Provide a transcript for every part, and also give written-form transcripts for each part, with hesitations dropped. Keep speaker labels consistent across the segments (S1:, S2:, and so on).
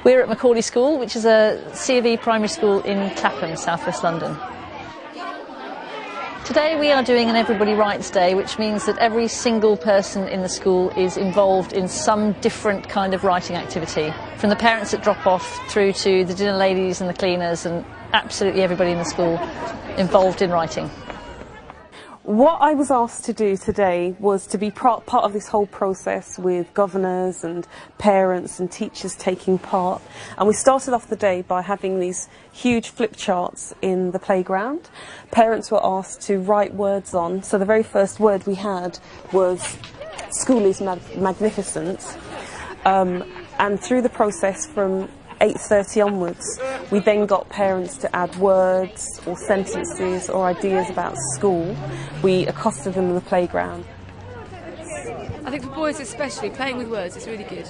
S1: We're at Macaulay School, which is a CE Primary School in Clapham, South West London. Today we are doing an Everybody Writes Day, which means that every single person in the school is involved in some different kind of writing activity, from the parents that drop off through to the dinner ladies and the cleaners, and absolutely everybody in the school involved in writing.
S2: What I was asked to do today was to be part of this whole process, with governors and parents and teachers taking part. And we started off the day by having these huge flip charts in the playground. Parents were asked to write words on. So the very first word we had was "School is magnificent." And through the process from 8:30 onwards, we then got parents to add words or sentences or ideas about school. We accosted them in the playground.
S3: I think for boys especially, playing with words is really good.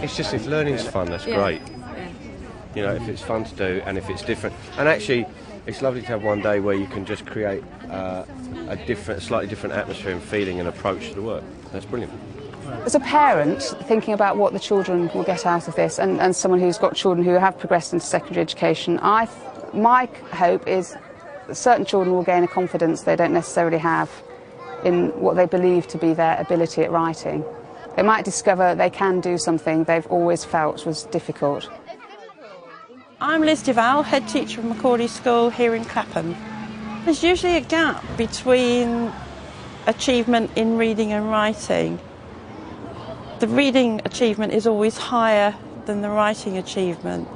S4: It's just, if learning's fun, that's great.
S3: Yeah.
S4: You know, if it's fun to do and if it's different. And actually, it's lovely to have one day where you can just create a slightly different atmosphere and feeling and approach to the work. That's brilliant.
S5: As a parent, thinking about what the children will get out of this, and someone who's got children who have progressed into secondary education, my hope is that certain children will gain a confidence they don't necessarily have in what they believe to be their ability at writing. They might discover they can do something they've always felt was difficult.
S6: I'm Liz Duval, head teacher of Macaulay School here in Clapham. There's usually a gap between achievement in reading and writing. The reading achievement is always higher than the writing achievement.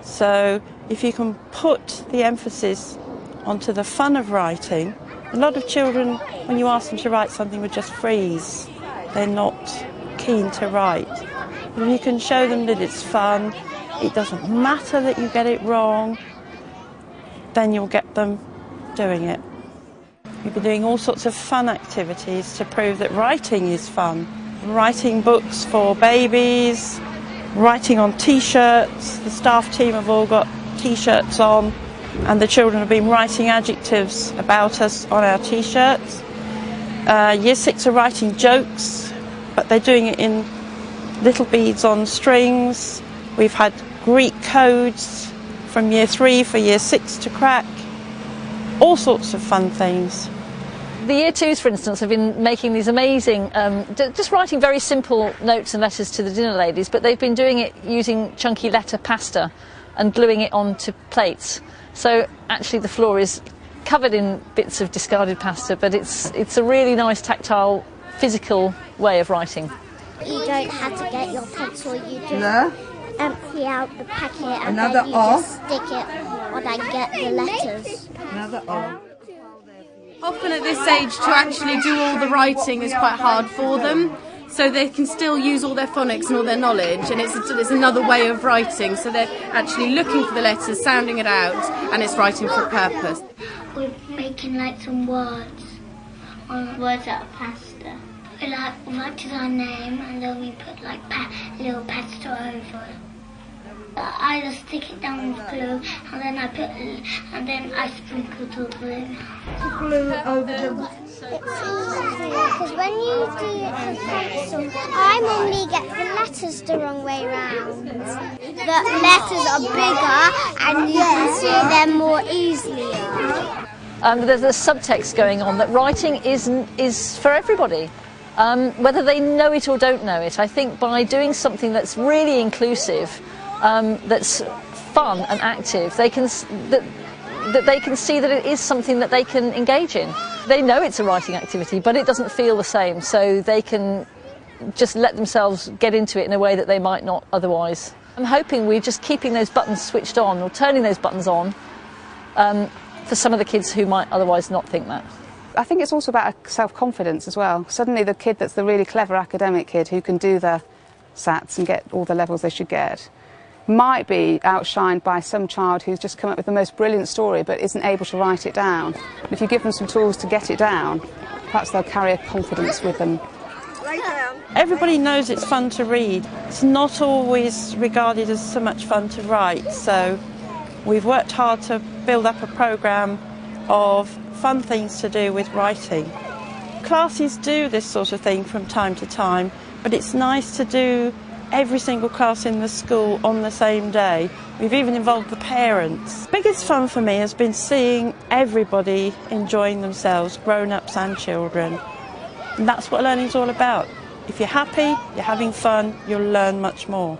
S6: So if you can put the emphasis onto the fun of writing, a lot of children, when you ask them to write something, would just freeze. They're not keen to write. But if you can show them that it's fun, it doesn't matter that you get it wrong, then you'll get them doing it. We've been doing all sorts of fun activities to prove that writing is fun. Writing books for babies, writing on T-shirts. The staff team have all got T-shirts on, and the children have been writing adjectives about us on our T-shirts. Year 6 are writing jokes, but they're doing it in little beads on strings. We've had Greek codes from Year 3 for Year 6 to crack. All sorts of fun things.
S1: The Year 2s, for instance, have been making these amazing, just writing very simple notes and letters to the dinner ladies, but they've been doing it using chunky letter pasta and gluing it onto plates. So actually the floor is covered in bits of discarded pasta, but it's a really nice tactile, physical way of writing.
S7: You don't have to get your pencil, you just empty out the packet and
S8: Another
S7: then you just stick it or then get the letters.
S8: Another O.
S3: Often at this age, to actually do all the writing is quite hard for them, so they can still use all their phonics and all their knowledge, and it's another way of writing, so they're actually looking for the letters, sounding it out, and it's writing for a purpose.
S7: We're making like some words on words out of pasta. We write our name and then we put like little pasta over it. I just stick it down with glue and then I sprinkle the glue.
S8: Glue over the...
S7: It's easier because when you do it with pencil, I normally get the letters the wrong way round. The letters are bigger and you can see them more easily.
S1: There's a subtext going on that writing is for everybody, whether they know it or don't know it. I think by doing something that's really inclusive, that's fun and active, they can they can see that it is something that they can engage in. They know it's a writing activity, but it doesn't feel the same, so they can just let themselves get into it in a way that they might not otherwise. I'm hoping we're just keeping those buttons switched on, or turning those buttons on, for some of the kids who might otherwise not think that.
S5: I think it's also about self-confidence as well. Suddenly the kid that's the really clever academic kid who can do the SATs and get all the levels they should get might be outshined by some child who's just come up with the most brilliant story but isn't able to write it down. And if you give them some tools to get it down, perhaps they'll carry a confidence with them.
S6: Everybody knows it's fun to read. It's not always regarded as so much fun to write, so we've worked hard to build up a programme of fun things to do with writing. Classes do this sort of thing from time to time, but it's nice to do every single class in the school on the same day. We've even involved the parents. Biggest fun for me has been seeing everybody enjoying themselves, grown-ups and children. And that's what learning's all about. If you're happy, you're having fun, you'll learn much more.